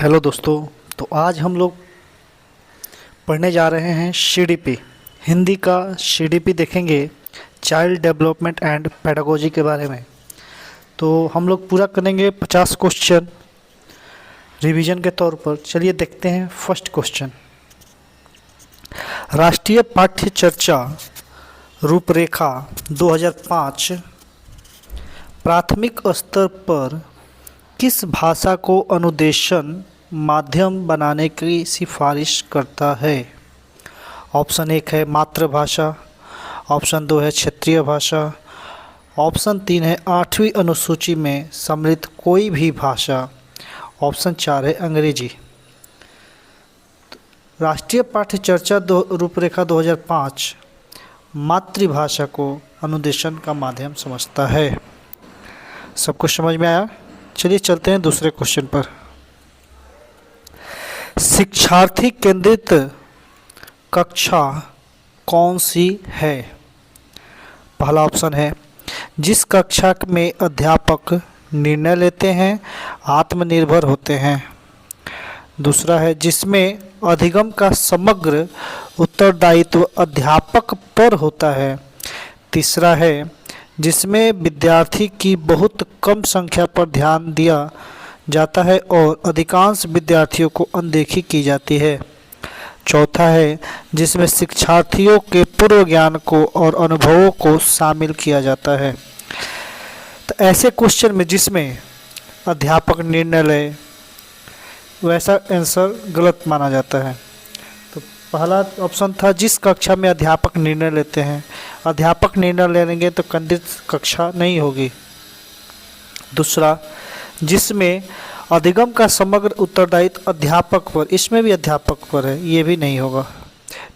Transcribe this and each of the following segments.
Hello दोस्तों। तो आज हम लोग पढ़ने जा रहे हैं सीडीपी। हिंदी का सीडीपी देखेंगे, चाइल्ड डेवलपमेंट एंड पेडागोजी के बारे में। तो हम लोग पूरा करेंगे 50 क्वेश्चन रिवीजन के तौर पर। चलिए देखते हैं फर्स्ट क्वेश्चन। राष्ट्रीय पाठ्य चर्चा रूपरेखा 2005 प्राथमिक स्तर पर किस भाषा को अनुदेशन माध्यम बनाने की सिफारिश करता है? ऑप्शन 1 है मातृभाषा, ऑप्शन 2 है क्षेत्रीय भाषा, ऑप्शन 3 है 8वीं अनुसूची में सम्मिलित कोई भी भाषा, ऑप्शन 4 है अंग्रेजी। राष्ट्रीय पाठ्य चर्चा रूपरेखा 2005 मातृभाषा को अनुदेशन का माध्यम समझता है। सब कुछ समझ में आया? चलिए चलते हैं दूसरे क्वेश्चन पर। शिक्षार्थी केंद्रित कक्षा कौन सी है? पहला ऑप्शन है जिस कक्षा में अध्यापक निर्णय लेते हैं, आत्मनिर्भर होते हैं। दूसरा है जिसमें अधिगम का समग्र उत्तरदायित्व अध्यापक पर होता है। तीसरा है जिसमें विद्यार्थी की बहुत कम संख्या पर ध्यान दिया जाता है और अधिकांश विद्यार्थियों को अनदेखी की जाती है। चौथा है जिसमें शिक्षार्थियों के पूर्व ज्ञान को और अनुभवों को शामिल किया जाता है। तो ऐसे क्वेश्चन में जिसमें अध्यापक निर्णय ले, वैसा आंसर गलत माना जाता है। तो पहला ऑप्शन था जिस कक्षा में अध्यापक निर्णय लेते हैं। अध्यापक निर्णय लेंगे तो केंद्रित कक्षा नहीं होगी। दूसरा जिसमें अधिगम का समग्र उत्तरदायित्व अध्यापक पर, इसमें भी अध्यापक पर है, ये भी नहीं होगा।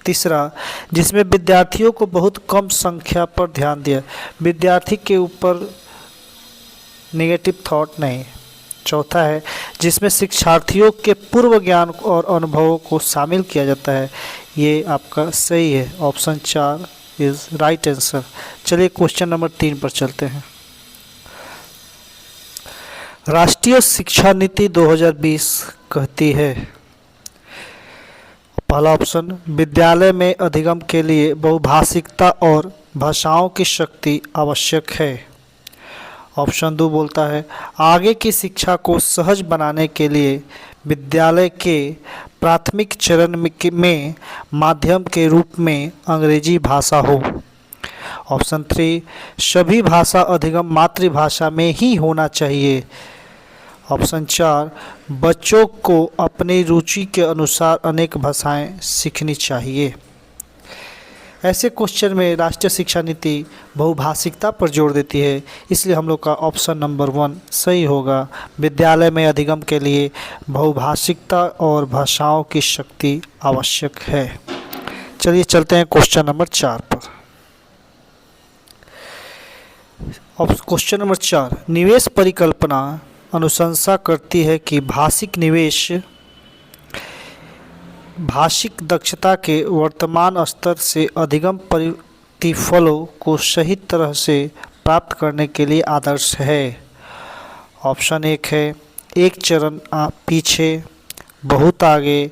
तीसरा जिसमें विद्यार्थियों को बहुत कम संख्या पर ध्यान दिया, विद्यार्थी के ऊपर नेगेटिव थॉट नहीं। चौथा है जिसमें शिक्षार्थियों के पूर्व ज्ञान और अनुभवों को शामिल किया जाता है, ये आपका सही है। Option 4 is right answer. चलिए क्वेश्चन नंबर 3 पर चलते हैं। राष्ट्रीय शिक्षा नीति 2020 कहती है, पहला ऑप्शन विद्यालय में अधिगम के लिए बहुभाषिकता और भाषाओं की शक्ति आवश्यक है। ऑप्शन 2 बोलता है आगे की शिक्षा को सहज बनाने के लिए विद्यालय के प्राथमिक चरण में माध्यम के रूप में अंग्रेजी भाषा हो। ऑप्शन 3 सभी भाषा अधिगम मातृभाषा में ही होना चाहिए। ऑप्शन 4 बच्चों को अपनी रुचि के अनुसार अनेक भाषाएं सीखनी चाहिए। ऐसे क्वेश्चन में राष्ट्रीय शिक्षा नीति बहुभाषिकता पर जोर देती है, इसलिए हम लोग का ऑप्शन नंबर 1 सही होगा। विद्यालय में अधिगम के लिए बहुभाषिकता और भाषाओं की शक्ति आवश्यक है। चलिए चलते हैं क्वेश्चन नंबर 4 पर। क्वेश्चन नंबर 4 निवेश परिकल्पना अनुशंसा करती है कि भाषिक निवेश भाषिक दक्षता के वर्तमान स्तर से अधिगम प्रतिफलों को सही तरह से प्राप्त करने के लिए आदर्श है। ऑप्शन 1 है एक चरण पीछे, बहुत आगे,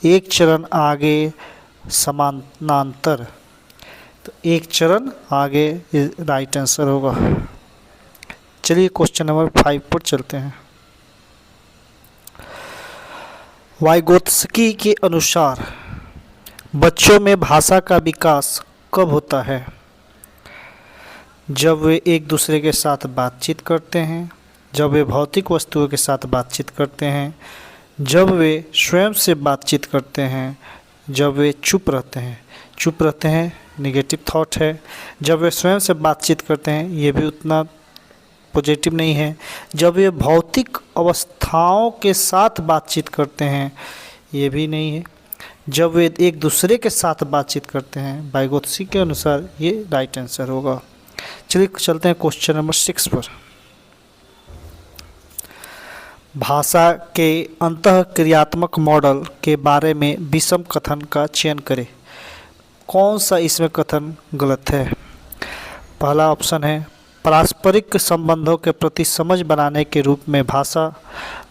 एक चरण आगे, समानांतर। तो एक चरण आगे राइट आंसर होगा। चलिए क्वेश्चन नंबर 5 पर चलते हैं। वाइगोत्स्की के अनुसार बच्चों में भाषा का विकास कब होता है? जब वे एक दूसरे के साथ बातचीत करते हैं, जब वे भौतिक वस्तुओं के साथ बातचीत करते हैं, जब वे स्वयं से बातचीत करते हैं, जब वे चुप रहते हैं। चुप रहते हैं नेगेटिव थॉट है। जब वे स्वयं से बातचीत करते हैं, ये भी उतना पॉजिटिव नहीं है। जब वे भौतिक अवस्थाओं के साथ बातचीत करते हैं, ये भी नहीं है। जब वे एक दूसरे के साथ बातचीत करते हैं, वाइगोत्स्की के अनुसार ये राइट आंसर होगा। चलिए चलते हैं क्वेश्चन नंबर 6 पर। भाषा के अंतःक्रियात्मक मॉडल के बारे में विषम कथन का चयन करें। कौन सा इसमें कथन गलत है? पहला ऑप्शन है पारस्परिक संबंधों के प्रति समझ बनाने के रूप में भाषा।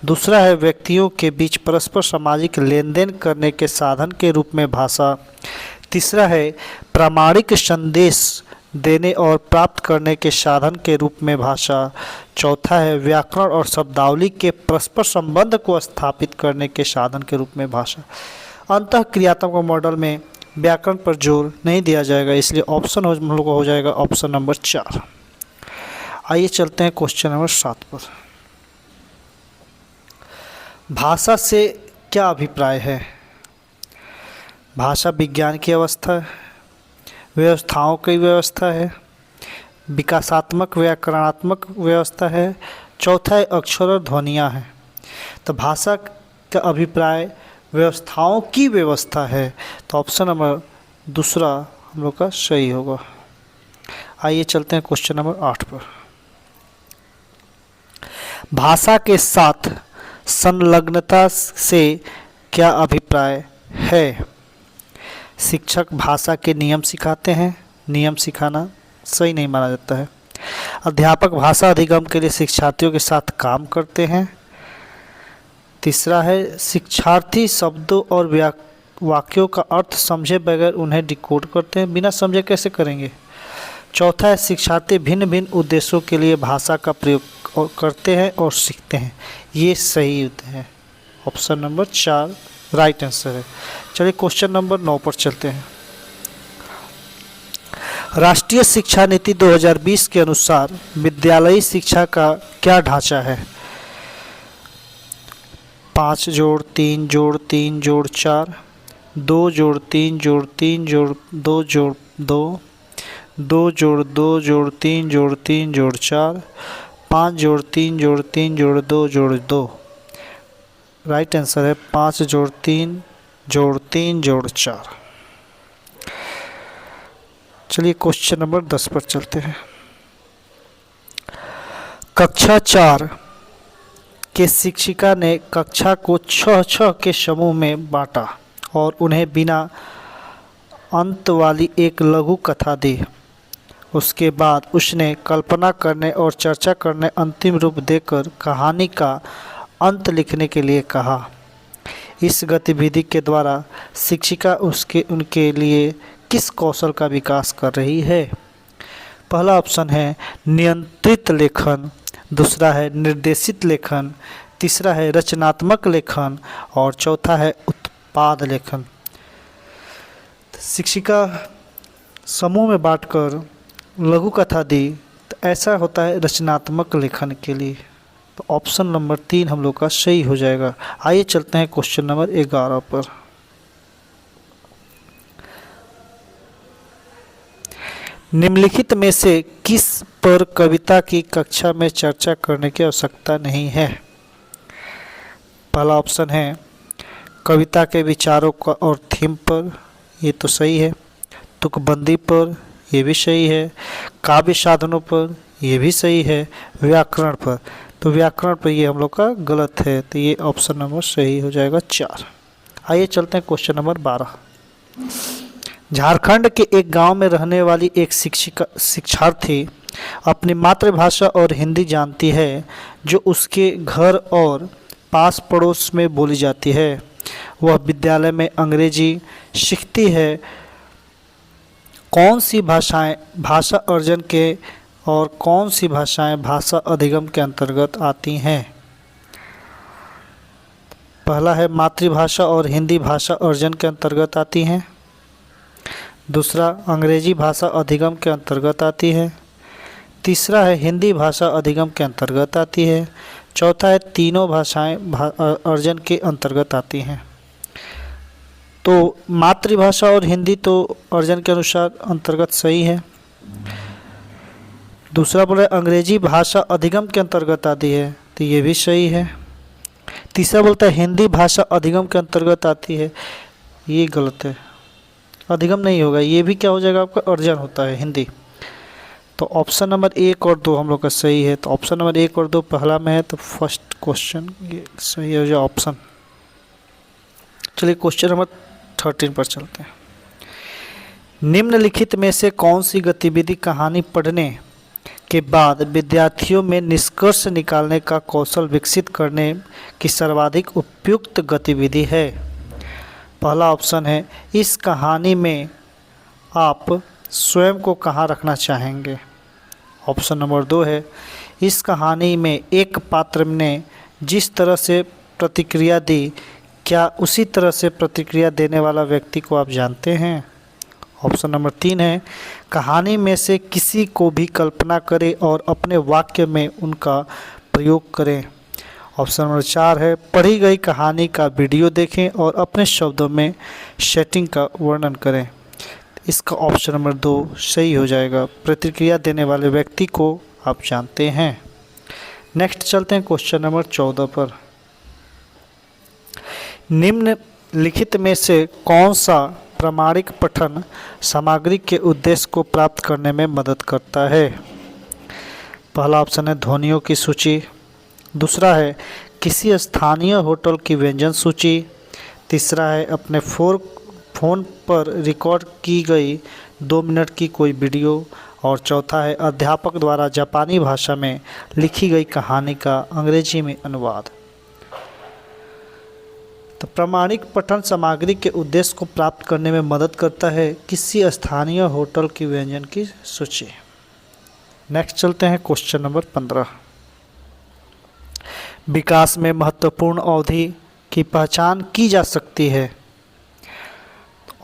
दूसरा है व्यक्तियों के बीच परस्पर सामाजिक लेन देन करने के साधन के रूप में भाषा। तीसरा है प्रामाणिक संदेश देने और प्राप्त करने के साधन के रूप में भाषा। चौथा है व्याकरण और शब्दावली के परस्पर संबंध को स्थापित करने के साधन के रूप में भाषा। अंतः क्रियात्मक मॉडल में व्याकरण पर जोर नहीं दिया जाएगा, इसलिए ऑप्शन हम लोग को हो जाएगा ऑप्शन नंबर 4। आइए चलते हैं क्वेश्चन नंबर 7 पर। भाषा से क्या अभिप्राय है? भाषा विज्ञान की अवस्था है, व्यवस्थाओं की व्यवस्था है, विकासात्मक व्याकरणात्मक व्यवस्था है। चौथा है अक्षर और ध्वनियाँ हैं। तो भाषा का अभिप्राय व्यवस्थाओं की व्यवस्था है, तो ऑप्शन नंबर दूसरा हम लोग का सही होगा। आइए चलते हैं क्वेश्चन नंबर 8 पर। भाषा के साथ संलग्नता से क्या अभिप्राय है? शिक्षक भाषा के नियम सिखाते हैं, नियम सिखाना सही नहीं माना जाता है। अध्यापक भाषा अधिगम के लिए शिक्षार्थियों के साथ काम करते हैं। तीसरा है शिक्षार्थी शब्दों और वाक्यों का अर्थ समझे बगैर उन्हें डिकोड करते हैं, बिना समझे कैसे करेंगे। चौथा है शिक्षार्थी भिन्न भिन्न उद्देश्यों के लिए भाषा का प्रयोग करते हैं और सीखते हैं। ये सही है, ऑप्शन नंबर 4 राइट आंसर है। चलिए क्वेश्चन नंबर 9 पर चलते हैं। राष्ट्रीय शिक्षा नीति 2020 के अनुसार विद्यालयी शिक्षा का क्या ढांचा है? 5 जोड़ 3 जोड़ 3 जोड़ 4, 2 जोड़ 3 जोड़ 3 जोड़ 2 जोड़ 2, 2 जोड़ 2 जोड़ 3 जोड़ 3 जोड़ 4, 5 जोड़ 3 जोड़ 3 जोड़ 2 जोड़ 2। राइट आंसर है 5 जोड़ 3 जोड़ 3 जोड़ 4। चलिए क्वेश्चन नंबर 10 पर चलते हैं। कक्षा 4 के शिक्षिका ने कक्षा को 6 के समूह में बांटा और उन्हें बिना अंत वाली एक लघु कथा दी। उसके बाद उसने कल्पना करने और चर्चा करने अंतिम रूप देकर कहानी का अंत लिखने के लिए कहा। इस गतिविधि के द्वारा शिक्षिका उनके लिए किस कौशल का विकास कर रही है? पहला ऑप्शन है नियंत्रित लेखन, दूसरा है निर्देशित लेखन, तीसरा है रचनात्मक लेखन और चौथा है उत्पाद लेखन। शिक्षिका समूह में बांटकर लघु कथा दी, तो ऐसा होता है रचनात्मक लेखन के लिए। तो ऑप्शन नंबर 3 हम लोग का सही हो जाएगा। आइए चलते हैं क्वेश्चन नंबर 11 पर। निम्नलिखित में से किस पर कविता की कक्षा में चर्चा करने की आवश्यकता नहीं है? पहला ऑप्शन है कविता के विचारों का और थीम पर, ये तो सही है। तुकबंदी पर, ये भी सही है। काव्य साधनों पर, ये भी सही है। व्याकरण पर, तो व्याकरण पर ये हम लोग का गलत है, तो ये ऑप्शन नंबर सही हो जाएगा 4। आइए चलते हैं क्वेश्चन नंबर 12। झारखंड के एक गांव में रहने वाली एक शिक्षार्थी अपनी मातृभाषा और हिंदी जानती है, जो उसके घर और पास पड़ोस में बोली जाती है। वह विद्यालय में अंग्रेजी सीखती है। कौन सी भाषाएं भाषा अर्जन के और कौन सी भाषाएं भाषा अधिगम के अंतर्गत आती हैं? पहला है मातृभाषा और हिंदी भाषा अर्जन के अंतर्गत आती हैं। दूसरा अंग्रेजी भाषा अधिगम के अंतर्गत आती है। तीसरा है हिंदी भाषा अधिगम के अंतर्गत आती है। चौथा है तीनों भाषाएं अर्जन के अंतर्गत आती हैं। तो मातृभाषा और हिंदी तो अर्जन के अनुसार अंतर्गत सही है। दूसरा बोल रहे अंग्रेजी भाषा अधिगम के अंतर्गत आती है, तो ये भी सही है। तीसरा बोलता है हिंदी भाषा अधिगम के अंतर्गत आती है, ये गलत है। अधिगम नहीं होगा, ये भी क्या हो जाएगा आपका अर्जन होता है हिंदी। तो ऑप्शन नंबर 1 और 2 हम लोग का सही है। तो ऑप्शन नंबर 1 और 2 पहला में है, तो फर्स्ट क्वेश्चन ये सही हो जाए ऑप्शन। चलिए क्वेश्चन नंबर 13 पर चलते हैं। निम्नलिखित में से कौन सी गतिविधि कहानी पढ़ने के बाद विद्यार्थियों में निष्कर्ष निकालने का कौशल विकसित करने की सर्वाधिक उपयुक्त गतिविधि है? पहला ऑप्शन है, इस कहानी में आप स्वयं को कहाँ रखना चाहेंगे? ऑप्शन नंबर 2 है, इस कहानी में एक पात्र ने जिस तरह से प्रतिक्रिया दी, क्या उसी तरह से प्रतिक्रिया देने वाला व्यक्ति को आप जानते हैं? ऑप्शन नंबर 3 है, कहानी में से किसी को भी कल्पना करें और अपने वाक्य में उनका प्रयोग करें। ऑप्शन नंबर 4 है, पढ़ी गई कहानी का वीडियो देखें और अपने शब्दों में सेटिंग का वर्णन करें। इसका ऑप्शन नंबर 2 सही हो जाएगा, प्रतिक्रिया देने वाले व्यक्ति को आप जानते हैं। नेक्स्ट चलते हैं क्वेश्चन नंबर 14 पर। निम्नलिखित में से कौन सा प्रामाणिक पठन सामग्री के उद्देश्य को प्राप्त करने में मदद करता है? पहला ऑप्शन है, ध्वनियों की सूची। दूसरा है, किसी स्थानीय होटल की व्यंजन सूची। तीसरा है, अपने फ़ोन पर रिकॉर्ड की गई 2 मिनट की कोई वीडियो। और चौथा है, अध्यापक द्वारा जापानी भाषा में लिखी गई कहानी का अंग्रेजी में अनुवाद। तो प्रामाणिक पठन सामग्री के उद्देश्य को प्राप्त करने में मदद करता है किसी स्थानीय होटल की व्यंजन की सूची। नेक्स्ट चलते हैं क्वेश्चन नंबर 15। विकास में महत्वपूर्ण अवधि की पहचान की जा सकती है?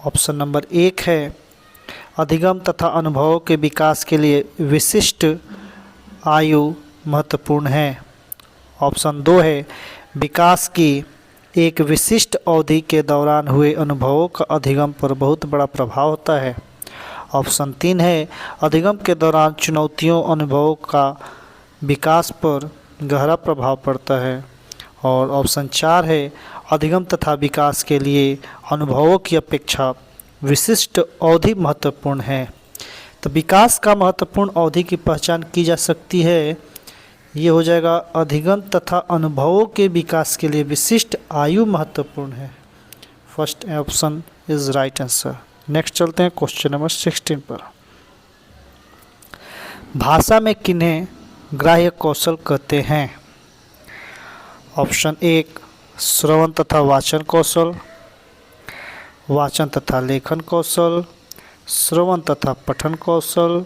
ऑप्शन नंबर 1 है, अधिगम तथा अनुभवों के विकास के लिए विशिष्ट आयु महत्वपूर्ण है। ऑप्शन 2 है, विकास की एक विशिष्ट अवधि के दौरान हुए अनुभवों का अधिगम पर बहुत बड़ा प्रभाव होता है। ऑप्शन 3 है, अधिगम के दौरान चुनौतियों अनुभवों का विकास पर गहरा प्रभाव पड़ता है। और ऑप्शन 4 है, अधिगम तथा विकास के लिए अनुभवों की अपेक्षा विशिष्ट अवधि महत्वपूर्ण है। तो विकास का महत्वपूर्ण अवधि की पहचान की जा सकती है, ये हो जाएगा अधिगम तथा अनुभवों के विकास के लिए विशिष्ट आयु महत्वपूर्ण है। First option is right answer. Next चलते हैं क्वेश्चन नंबर 16 पर। भाषा में किन्हें ग्राह्य कौशल कहते हैं? ऑप्शन 1, श्रवण तथा वाचन कौशल, वाचन तथा लेखन कौशल, श्रवण तथा पठन कौशल,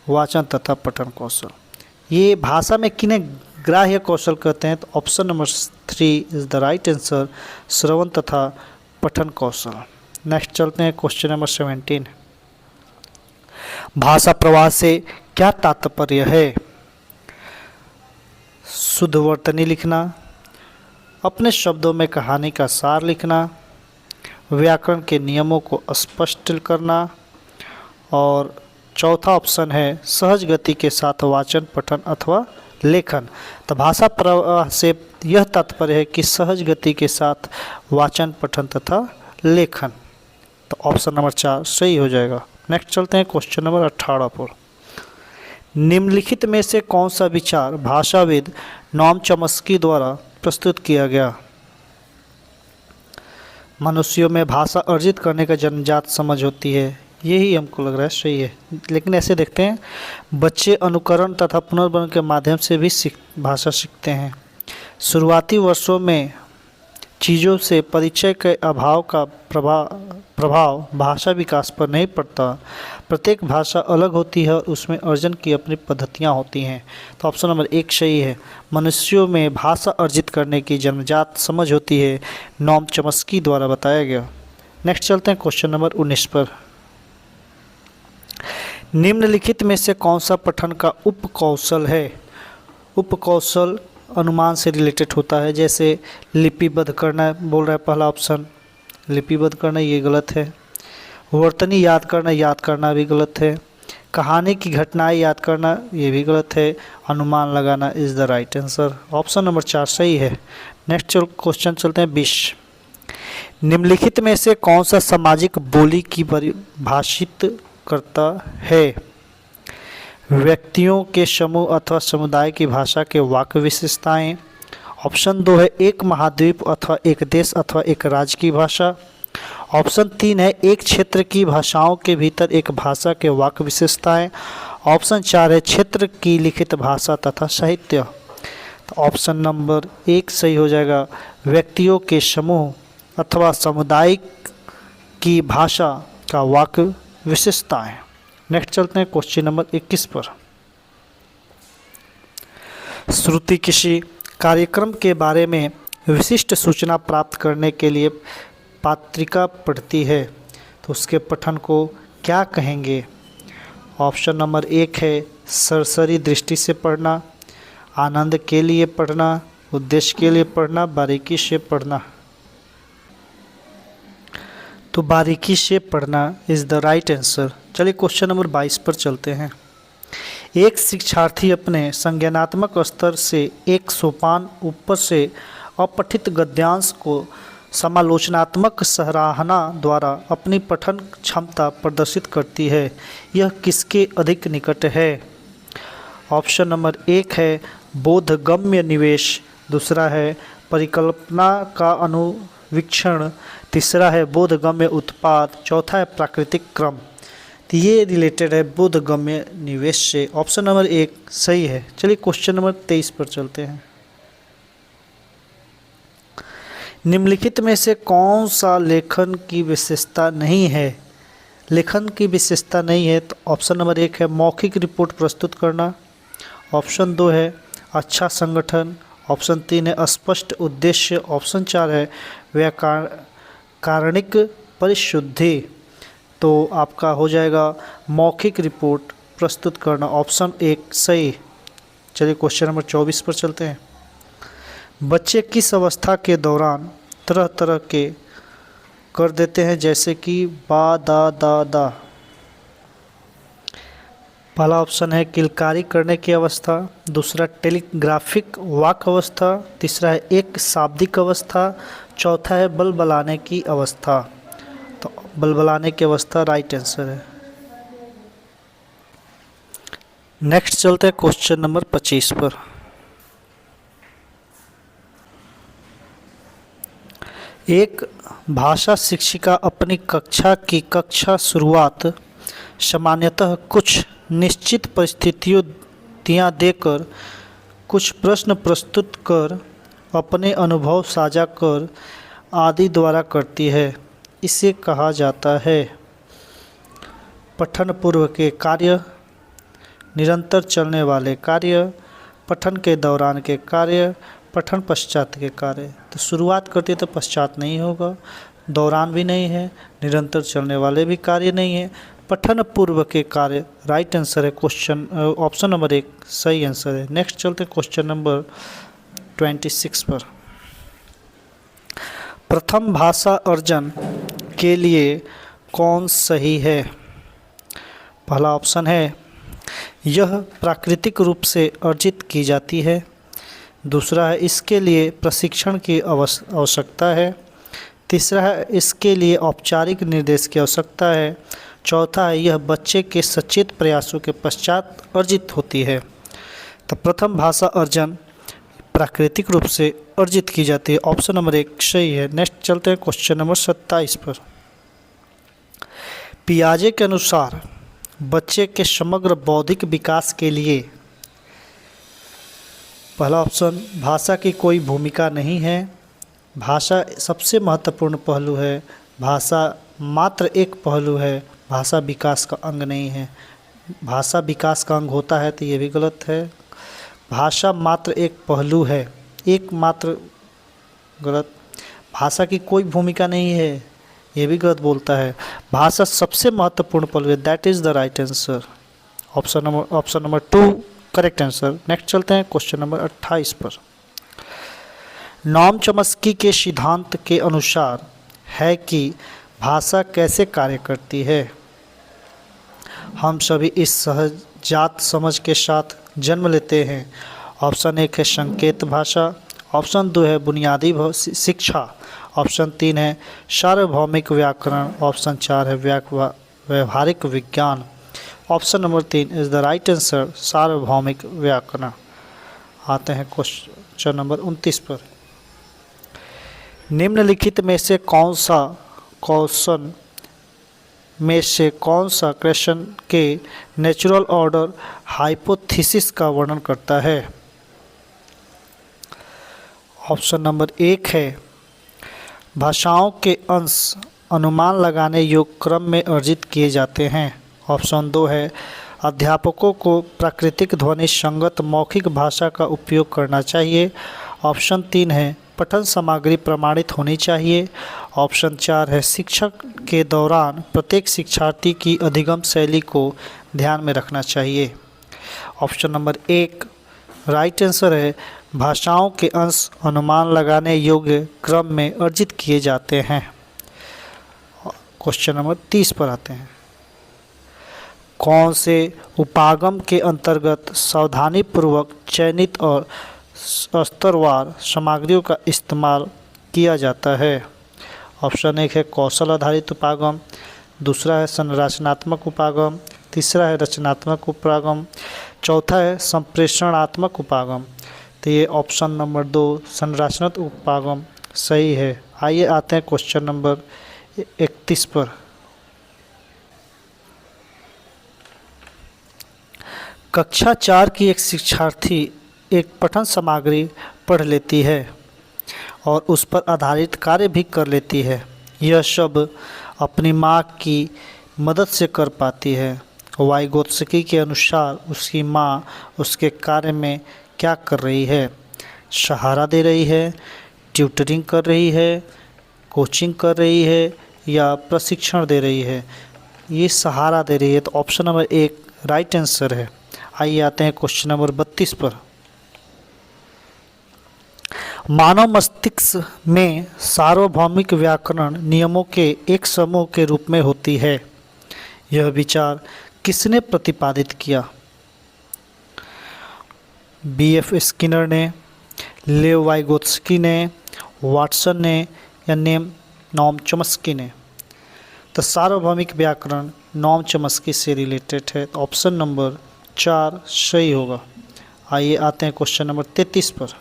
वाचन तथा पठन कौशल। ये भाषा में किन्हें ग्राह्य कौशल कहते हैं? तो option number 3 is the right answer, श्रवण तथा पठन कौशल। नेक्स्ट चलते हैं क्वेश्चन नंबर 17। भाषा प्रवाह से क्या तात्पर्य है? शुद्ध वर्तनी लिखना, अपने शब्दों में कहानी का सार लिखना, व्याकरण के नियमों को स्पष्ट करना। और चौथा ऑप्शन है, सहज गति के साथ वाचन पठन अथवा लेखन। तो भाषा प्रवाह से यह तात्पर्य है कि सहज गति के साथ वाचन पठन तथा लेखन। तो ऑप्शन नंबर 4 सही हो जाएगा। नेक्स्ट चलते हैं क्वेश्चन नंबर 18 पर। निम्नलिखित में से कौन सा विचार भाषाविद नोम चॉम्स्की द्वारा प्रस्तुत किया गया? मनुष्यों में भाषा अर्जित करने का जन्मजात समझ होती है, यही हमको लग रहा है सही है। लेकिन ऐसे देखते हैं, बच्चे अनुकरण तथा पुनर्वन के माध्यम से भी भाषा सीखते हैं। शुरुआती वर्षों में चीज़ों से परिचय के अभाव का प्रभाव भाषा विकास पर नहीं पड़ता। प्रत्येक भाषा अलग होती है और उसमें अर्जन की अपनी पद्धतियाँ होती हैं। तो ऑप्शन नंबर 1 सही है, मनुष्यों में भाषा अर्जित करने की जन्मजात समझ होती है, नोम चॉम्स्की द्वारा बताया गया। नेक्स्ट चलते हैं क्वेश्चन नंबर 19 पर। निम्नलिखित में से कौन सा पठन का उपकौशल है? उपकौशल अनुमान से रिलेटेड होता है, जैसे लिपिबद्ध करना बोल रहा है पहला ऑप्शन, लिपिबद्ध करना ये गलत है। वर्तनी याद करना भी गलत है। कहानी की घटनाएं याद करना ये भी गलत है। अनुमान लगाना is the right answer. Option number 4 सही है। नेक्स्ट क्वेश्चन चलते हैं 20। निम्नलिखित में से कौन सा सामाजिक बोली की परिभाषित करता है? व्यक्तियों के समूह अथवा समुदाय की भाषा के वाक्य विशेषताएं। ऑप्शन 2 है, एक महाद्वीप अथवा एक देश अथवा एक राज्य की भाषा। ऑप्शन 3 है, एक क्षेत्र की भाषाओं के भीतर एक भाषा के वाक्य विशेषताएं। ऑप्शन 4 है क्षेत्र की लिखित भाषा तथा साहित्य। तो ऑप्शन नंबर 1 सही हो जाएगा, व्यक्तियों के समूह अथवा सामुदायिक की भाषा का वाक्य विशेषताएं। नेक्स्ट चलते हैं क्वेश्चन नंबर 21 पर। श्रुति किसी कार्यक्रम के बारे में विशिष्ट सूचना प्राप्त करने के लिए पत्रिका पढ़ती है, तो उसके पठन को क्या कहेंगे? ऑप्शन नंबर 1 है सरसरी दृष्टि से पढ़ना, आनंद के लिए पढ़ना, उद्देश्य के लिए पढ़ना, बारीकी से पढ़ना। तो बारीकी से पढ़ना इज द राइट आंसर। चलिए क्वेश्चन नंबर 22 पर चलते हैं। एक शिक्षार्थी अपने संज्ञानात्मक स्तर से एक सोपान ऊपर से अपठित गद्यांश को समालोचनात्मक सराहना द्वारा अपनी पठन क्षमता प्रदर्शित करती है। यह किसके अधिक निकट है? ऑप्शन नंबर 1 है बोधगम्य निवेश, दूसरा है परिकल्पना का अनुवीक्षण, तीसरा है बोधगम्य उत्पाद, चौथा है प्राकृतिक क्रम। तो ये रिलेटेड है बोधगम्य निवेश से। ऑप्शन नंबर 1 सही है। चलिए क्वेश्चन नंबर 23 पर चलते हैं। निम्नलिखित में से कौन सा लेखन की विशेषता नहीं है? लेखन की विशेषता नहीं है तो ऑप्शन नंबर 1 है मौखिक रिपोर्ट प्रस्तुत करना, ऑप्शन 2 है अच्छा संगठन, ऑप्शन 3 है स्पष्ट उद्देश्य, ऑप्शन 4 है व्याकरणिक परिशुद्धि। तो आपका हो जाएगा मौखिक रिपोर्ट प्रस्तुत करना, ऑप्शन 1 सही। चलिए क्वेश्चन नंबर 24 पर चलते हैं। बच्चे किस अवस्था के दौरान तरह तरह के कर देते हैं, जैसे कि बा दा दा दा? पहला ऑप्शन है किलकारी करने की अवस्था, दूसरा टेलीग्राफिक वाक अवस्था, तीसरा है एक शाब्दिक अवस्था, चौथा है बलबलाने की अवस्था। तो बलबलाने की अवस्था राइट आंसर है। नेक्स्ट चलते हैं क्वेश्चन नंबर 25 पर। एक भाषा शिक्षिका अपनी कक्षा शुरुआत सामान्यतः कुछ निश्चित परिस्थितियाँ देकर, कुछ प्रश्न प्रस्तुत कर, अपने अनुभव साझा कर आदि द्वारा करती है। इसे कहा जाता है पठन पूर्व के कार्य, निरंतर चलने वाले कार्य, पठन के दौरान के कार्य, पठन पश्चात के कार्य। तो शुरुआत करती तो पश्चात नहीं होगा, दौरान भी नहीं है, निरंतर चलने वाले भी कार्य नहीं है, पठन पूर्व के कार्य राइट आंसर है। क्वेश्चन ऑप्शन नंबर 1 सही आंसर है। नेक्स्ट चलते हैं क्वेश्चन नंबर 26 पर। प्रथम भाषा अर्जन के लिए कौन सही है? पहला ऑप्शन है यह प्राकृतिक रूप से अर्जित की जाती है, दूसरा है इसके लिए प्रशिक्षण की आवश्यकता है, तीसरा है इसके लिए औपचारिक निर्देश की आवश्यकता है, चौथा है यह बच्चे के सचेत प्रयासों के पश्चात अर्जित होती है। तो प्रथम भाषा अर्जन प्राकृतिक रूप से अर्जित की जाती है, ऑप्शन नंबर 1 सही है। नेक्स्ट चलते हैं क्वेश्चन नंबर 27 पर। पियाजे के अनुसार बच्चे के समग्र बौद्धिक विकास के लिए पहला ऑप्शन भाषा की कोई भूमिका नहीं है, भाषा सबसे महत्वपूर्ण पहलू है, भाषा मात्र एक पहलू है, भाषा विकास का अंग नहीं है। भाषा विकास का अंग होता है तो ये भी गलत है। भाषा मात्र एक पहलू है, एकमात्र गलत। भाषा की कोई भूमिका नहीं है, ये भी गलत बोलता है। भाषा सबसे महत्वपूर्ण पहलू है, that is the right answer. Option number 2 correct answer. Next चलते हैं क्वेश्चन नंबर 28 पर। नॉम चॉम्स्की के सिद्धांत के अनुसार है कि भाषा कैसे कार्य करती है। हम सभी इस सहजात समझ के साथ जन्म लेते हैं। ऑप्शन 1 है संकेत भाषा, ऑप्शन 2 है बुनियादी शिक्षा, ऑप्शन 3 है सार्वभौमिक व्याकरण, ऑप्शन 4 है व्यवहारिक विज्ञान। Option number 3 is the right answer, सार्वभौमिक व्याकरण। आते हैं क्वेश्चन नंबर 29 पर। निम्नलिखित में से कौन सा क्वेश्चन में से कौन सा क्वेश्चन के नेचुरल ऑर्डर हाइपोथेसिस का वर्णन करता है? ऑप्शन नंबर 1 है भाषाओं के अंश अनुमान लगाने योग्य क्रम में अर्जित किए जाते हैं। ऑप्शन 2 है अध्यापकों को प्राकृतिक ध्वनि संगत मौखिक भाषा का उपयोग करना चाहिए। ऑप्शन 3 है पठन सामग्री प्रमाणित होनी चाहिए। ऑप्शन 4 है शिक्षक के दौरान प्रत्येक शिक्षार्थी की अधिगम शैली को ध्यान में रखना चाहिए। ऑप्शन नंबर 1 राइट आंसर है भाषाओं के अंश अनुमान लगाने योग्य क्रम में अर्जित किए जाते हैं। क्वेश्चन नंबर 30 पर आते हैं। कौन से उपागम के अंतर्गत सावधानीपूर्वक चयनित और स्तरवार सामग्रियों का इस्तेमाल किया जाता है? ऑप्शन 1 है कौशल आधारित उपागम, दूसरा है संरचनात्मक उपागम, तीसरा है रचनात्मक उपागम, चौथा है संप्रेषणात्मक उपागम। तो ये ऑप्शन नंबर 2 संरचनात्मक उपागम सही है। आइए आते हैं क्वेश्चन नंबर 31 पर। कक्षा 4 की एक शिक्षार्थी एक पठन सामग्री पढ़ लेती है और उस पर आधारित कार्य भी कर लेती है। यह सब अपनी माँ की मदद से कर पाती है। वाइगोत्स्की के अनुसार उसकी माँ उसके कार्य में क्या कर रही है? सहारा दे रही है, ट्यूटरिंग कर रही है, कोचिंग कर रही है या प्रशिक्षण दे रही है? ये सहारा दे रही है, तो ऑप्शन नंबर 1 राइट आंसर है। आइए आते हैं क्वेश्चन नंबर 32 पर। मानव मस्तिष्क में सार्वभौमिक व्याकरण नियमों के एक समूह के रूप में होती है। यह विचार किसने प्रतिपादित किया? B.F. स्किनर ने, लेव वाइगोत्स्की ने, वाटसन ने या नॉम चॉम्स्की ने? तो सार्वभौमिक व्याकरण नॉम चॉम्स्की से रिलेटेड है। तो ऑप्शन नंबर 4 सही होगा। आइए आते हैं क्वेश्चन नंबर 33 पर।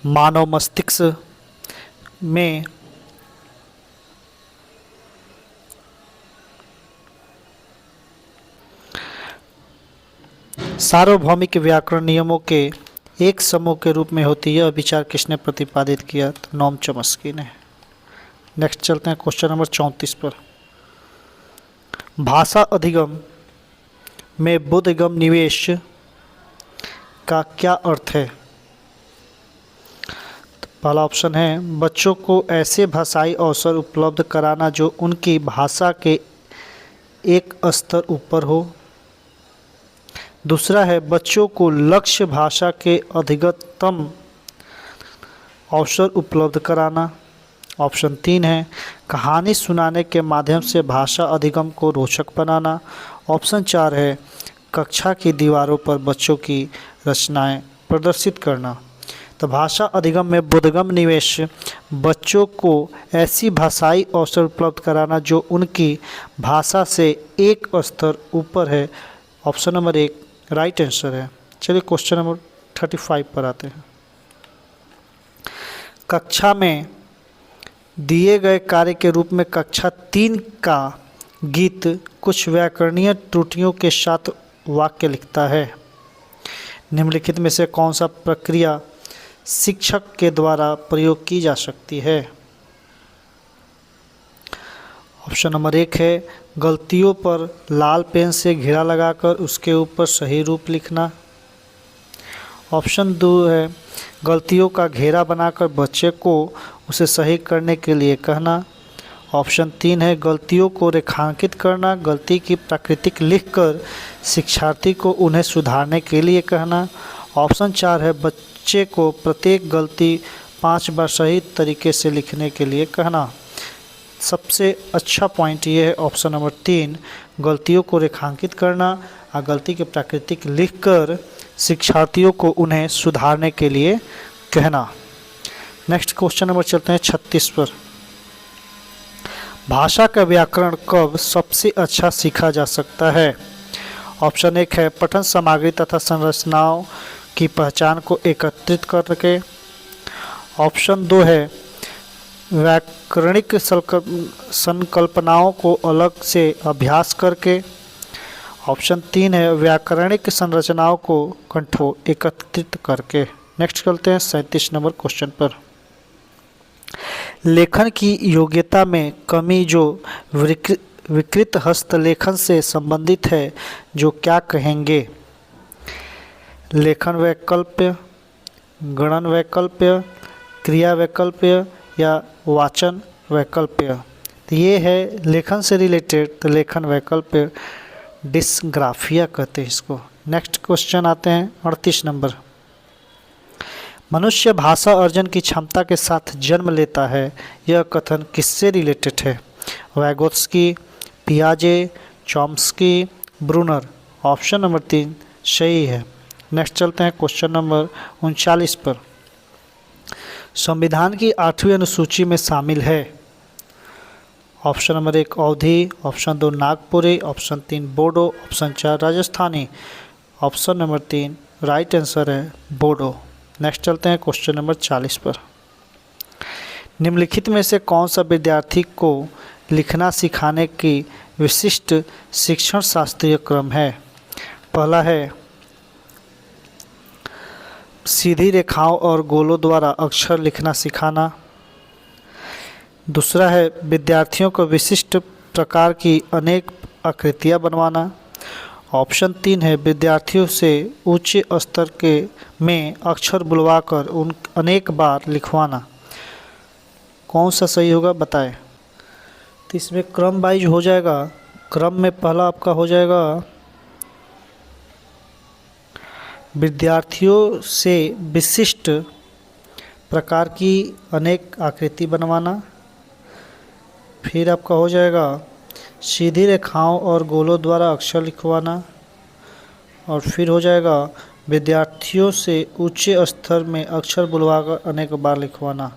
मानव मस्तिष्क में सार्वभौमिक व्याकरण नियमों के एक समूह के रूप में होती है। यह विचार किसने प्रतिपादित किया? तो नॉम चॉम्स्की ने। नेक्स्ट चलते हैं क्वेश्चन नंबर 34 पर। भाषा अधिगम में बोधगम निवेश का क्या अर्थ है? तो पहला ऑप्शन है बच्चों को ऐसे भाषाई अवसर उपलब्ध कराना जो उनकी भाषा के एक स्तर ऊपर हो। दूसरा है बच्चों को लक्ष्य भाषा के अधिकतम अवसर उपलब्ध कराना। ऑप्शन 3 है कहानी सुनाने के माध्यम से भाषा अधिगम को रोचक बनाना। ऑप्शन 4 है कक्षा की दीवारों पर बच्चों की रचनाएं प्रदर्शित करना। तो भाषा अधिगम में बोधगम निवेश बच्चों को ऐसी भाषाई अवसर उपलब्ध कराना जो उनकी भाषा से एक स्तर ऊपर है। ऑप्शन नंबर 1 राइट आंसर है। चलिए क्वेश्चन नंबर 35 पर आते हैं। कक्षा में दिए गए कार्य के रूप में कक्षा 3 का गीत कुछ व्याकरणीय त्रुटियों के साथ वाक्य लिखता है। निम्नलिखित में से कौन सा प्रक्रिया शिक्षक के द्वारा प्रयोग की जा सकती है? ऑप्शन नंबर 1 है गलतियों पर लाल पेन से घेरा लगाकर उसके ऊपर सही रूप लिखना। ऑप्शन 2 है गलतियों का घेरा बनाकर बच्चे को उसे सही करने के लिए कहना। ऑप्शन 3 है गलतियों को रेखांकित करना, गलती की प्रकृति लिखकर शिक्षार्थी को उन्हें सुधारने के लिए कहना। ऑप्शन 4 है बच्चे को प्रत्येक गलती 5 बार सही तरीके से लिखने के लिए कहना। सबसे अच्छा पॉइंट ये है ऑप्शन नंबर 3 गलतियों को रेखांकित करना और गलती की प्रकृति लिखकर शिक्षार्थियों को उन्हें सुधारने के लिए कहना। नेक्स्ट क्वेश्चन नंबर चलते हैं 36 पर। भाषा का व्याकरण कब सबसे अच्छा सीखा जा सकता है? ऑप्शन 1 है पठन सामग्री तथा संरचनाओं की पहचान को एकत्रित करके। ऑप्शन 2 है व्याकरणिक संकल्पनाओं को अलग से अभ्यास करके। ऑप्शन 3 है व्याकरणिक संरचनाओं को कंठों एकत्रित करके। नेक्स्ट चलते हैं 37 नंबर क्वेश्चन पर। लेखन की योग्यता में कमी जो विकृत हस्तलेखन से संबंधित है, जो क्या कहेंगे? लेखन वैकल्प्य, गणन वैकल्प्य, क्रिया वैकल्प्य या वाचन वैकल्प्य। तो ये है लेखन से रिलेटेड, तो लेखन वैकल्प्य डिस्ग्राफिया कहते हैं इसको। नेक्स्ट क्वेश्चन आते हैं 38 नंबर। मनुष्य भाषा अर्जन की क्षमता के साथ जन्म लेता है, यह कथन किससे रिलेटेड है? वैगोत्स्की, पियाजे, चॉम्स्की, ब्रूनर। ऑप्शन नंबर 3 सही है। नेक्स्ट चलते हैं क्वेश्चन नंबर 39 पर। संविधान की 8वीं अनुसूची में शामिल है। Option number 1 Awadhi, option 2 Nagpuri, option 3 Bodo, option 4 Rajasthani. Option number 3 right answer है बोडो। नेक्स्ट चलते हैं क्वेश्चन नंबर 40 पर। निम्नलिखित में से कौन सा विद्यार्थी को लिखना सिखाने की विशिष्ट शिक्षण शास्त्रीय क्रम है? पहला है सीधी रेखाओं और गोलों द्वारा अक्षर लिखना सिखाना। दूसरा है विद्यार्थियों को विशिष्ट प्रकार की अनेक आकृतियाँ बनवाना। ऑप्शन 3 है विद्यार्थियों से उच्च स्तर के में अक्षर बुलवाकर उन अनेक बार लिखवाना। कौन सा सही होगा बताएं? तो इसमें क्रम वाइज हो जाएगा। क्रम में पहला आपका हो जाएगा विद्यार्थियों से विशिष्ट प्रकार की अनेक आकृति बनवाना। फिर आपका हो जाएगा सीधी रेखाओं और गोलों द्वारा अक्षर लिखवाना। और फिर हो जाएगा विद्यार्थियों से उच्च स्तर में अक्षर बुलवाकर अनेक बार लिखवाना।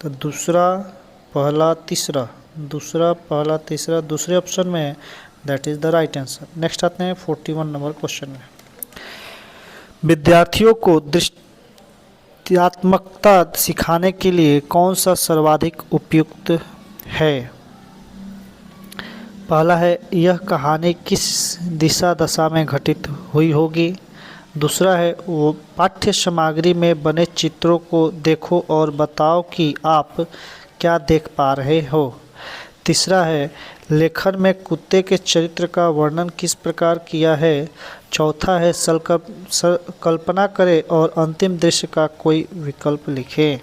तो दूसरा पहला तीसरा दूसरे ऑप्शन में है, that is the right answer. Next आते हैं 41 नंबर क्वेश्चन में। विद्यार्थियों को दृश्यात्मकता सिखाने के लिए कौन सा सर्वाधिक उपयुक्त है? पहला है यह कहानी किस दिशा दशा में घटित हुई होगी। दूसरा है वो पाठ्य सामग्री में बने चित्रों को देखो और बताओ कि आप क्या देख पा रहे हो। तीसरा है लेखन में कुत्ते के चरित्र का वर्णन किस प्रकार किया है। चौथा है कल्पना करें और अंतिम दृश्य का कोई विकल्प लिखें।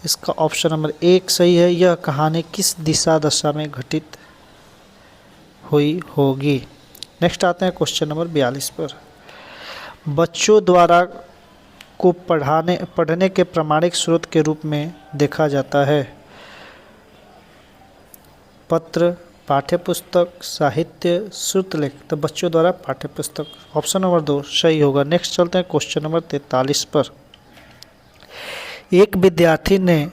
इसका ऑप्शन नंबर 1 सही है, यह कहानी किस दिशा दशा में घटित हुई होगी। नेक्स्ट आते हैं क्वेश्चन नंबर 42 पर। बच्चों द्वारा को पढ़ने के प्रामाणिक स्रोत के रूप में देखा जाता है। पत्र, पाठ्यपुस्तक, साहित्य, श्रुतलेख। तो बच्चों द्वारा पाठ्यपुस्तक ऑप्शन नंबर 2 सही होगा। नेक्स्ट चलते हैं क्वेश्चन नंबर 43 पर। एक विद्यार्थी ने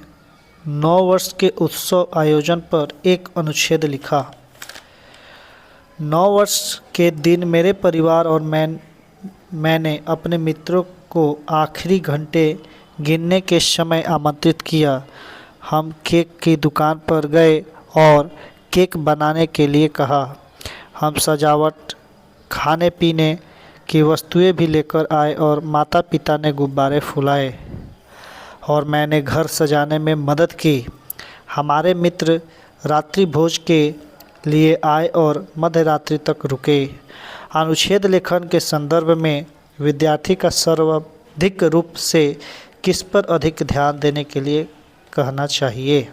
9 वर्ष के उत्सव आयोजन पर एक अनुच्छेद लिखा। 9 वर्ष के दिन मेरे परिवार और मैंने अपने मित्रों को आखिरी घंटे गिनने के समय आमंत्रित किया। हम केक की दुकान पर गए और केक बनाने के लिए कहा। हम सजावट, खाने पीने की वस्तुएं भी लेकर आए और माता पिता ने गुब्बारे फुलाए और मैंने घर सजाने में मदद की। हमारे मित्र रात्रि भोज के लिए आए और मध्य रात्रि तक रुके। अनुच्छेद लेखन के संदर्भ में विद्यार्थी का सर्वाधिक रूप से किस पर अधिक ध्यान देने के लिए कहना चाहिए?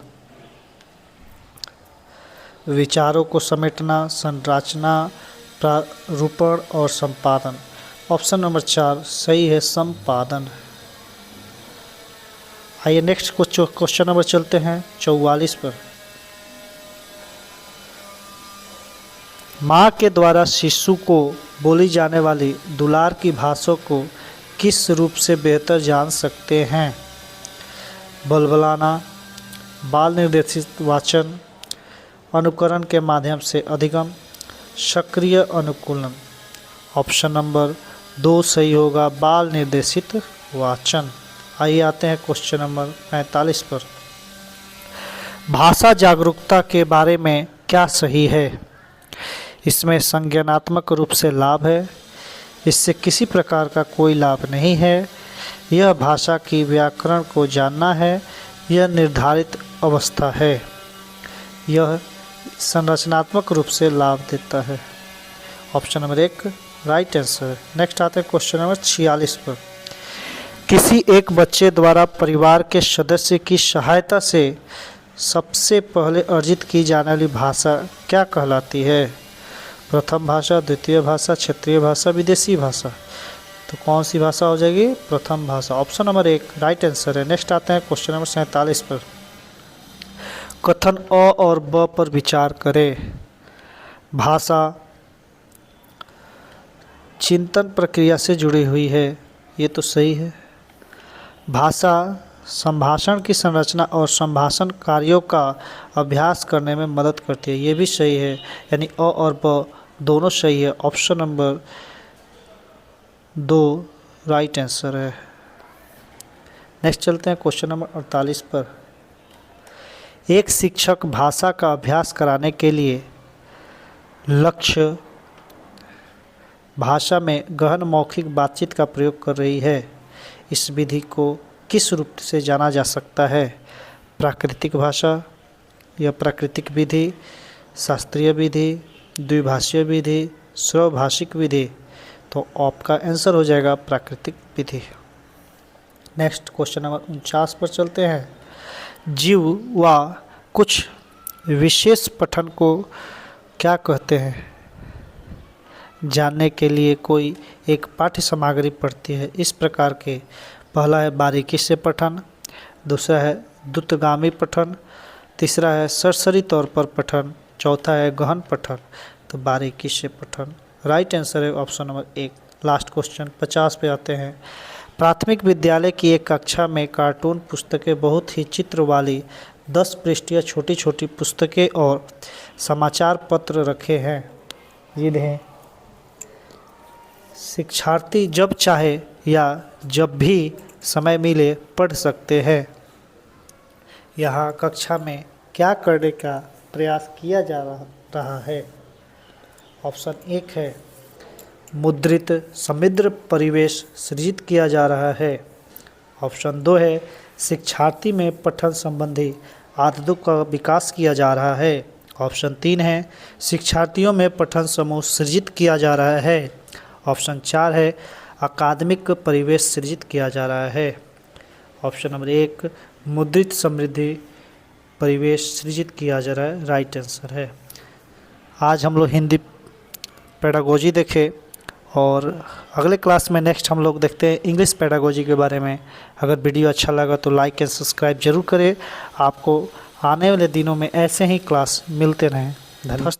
विचारों को समेटना, संरचना, प्रारूपण और संपादन। ऑप्शन नंबर 4 सही है, संपादन। आइए नेक्स्ट क्वेश्चन नंबर चलते हैं 44 पर। माँ के द्वारा शिशु को बोली जाने वाली दुलार की भाषा को किस रूप से बेहतर जान सकते हैं? बलबलाना, बाल निर्देशित वाचन, अनुकरण के माध्यम से अधिगम, सक्रिय अनुकूलन। ऑप्शन नंबर 2 सही होगा, बाल निर्देशित वाचन। आइए आते हैं क्वेश्चन नंबर 45 पर। भाषा जागरूकता के बारे में क्या सही है? इसमें संज्ञानात्मक रूप से लाभ है, इससे किसी प्रकार का कोई लाभ नहीं है। यह भाषा की व्याकरण को जानना है, यह निर्धारित अवस्था है। यह संरचनात्मक रूप से लाभ देता है। ऑप्शन नंबर 1 राइट आंसर है। नेक्स्ट आते हैं क्वेश्चन नंबर 46 पर। किसी एक बच्चे द्वारा परिवार के सदस्य की सहायता से सबसे पहले अर्जित की जाने वाली भाषा क्या कहलाती है? प्रथम भाषा, द्वितीय भाषा, क्षेत्रीय भाषा, विदेशी भाषा। तो कौन सी भाषा हो जाएगी? प्रथम भाषा। ऑप्शन नंबर 1 राइट आंसर है। नेक्स्ट आते हैं क्वेश्चन नंबर 47 पर। कथन अ और ब पर विचार करें। भाषा चिंतन प्रक्रिया से जुड़ी हुई है, ये तो सही है। भाषा संभाषण की संरचना और संभाषण कार्यों का अभ्यास करने में मदद करती है, ये भी सही है। यानी अ और ब दोनों सही है। ऑप्शन नंबर 2 राइट आंसर है। नेक्स्ट चलते हैं क्वेश्चन नंबर 48 पर। एक शिक्षक भाषा का अभ्यास कराने के लिए लक्ष्य भाषा में गहन मौखिक बातचीत का प्रयोग कर रही है। इस विधि को किस रूप से जाना जा सकता है? प्राकृतिक भाषा या प्राकृतिक विधि, शास्त्रीय विधि, द्विभाषीय विधि, स्वभाषिक विधि। तो आपका आंसर हो जाएगा प्राकृतिक विधि। नेक्स्ट क्वेश्चन नंबर 49 पर चलते हैं। जीव व कुछ विशेष पठन को क्या कहते हैं? जानने के लिए कोई एक पाठ्य सामग्री पढ़ती है इस प्रकार के। पहला है बारीकी से पठन, दूसरा है द्रुतगामी पठन, तीसरा है सरसरी तौर पर पठन, चौथा है गहन पठन। तो बारीकी से पठन राइट आंसर है। Option number 1। लास्ट क्वेश्चन 50 पे आते हैं। प्राथमिक विद्यालय की एक कक्षा में कार्टून पुस्तकें, बहुत ही चित्र वाली 10 पृष्ठीय छोटी छोटी पुस्तकें और समाचार पत्र रखे हैं। जिन्हें शिक्षार्थी जब चाहे या जब भी समय मिले पढ़ सकते हैं। यहाँ कक्षा में क्या करने का प्रयास किया जा रहा है? ऑप्शन 1 है मुद्रित समृद्ध परिवेश सृजित किया जा रहा है। ऑप्शन 2 है शिक्षार्थी में पठन संबंधी आदतों का विकास किया जा रहा है। ऑप्शन 3 है शिक्षार्थियों में पठन समूह सृजित किया जा रहा है। ऑप्शन 4 है अकादमिक परिवेश सृजित किया जा रहा है। ऑप्शन नंबर 1 मुद्रित समृद्धि परिवेश सृजित किया जा रहा है राइट आंसर है। आज हम लोग हिंदी पेडागोजी देखे और अगले क्लास में नेक्स्ट हम लोग देखते हैं इंग्लिश पेडागोजी के बारे में। अगर वीडियो अच्छा लगा तो लाइक एंड सब्सक्राइब जरूर करें। आपको आने वाले दिनों में ऐसे ही क्लास मिलते रहें। धन्यवाद।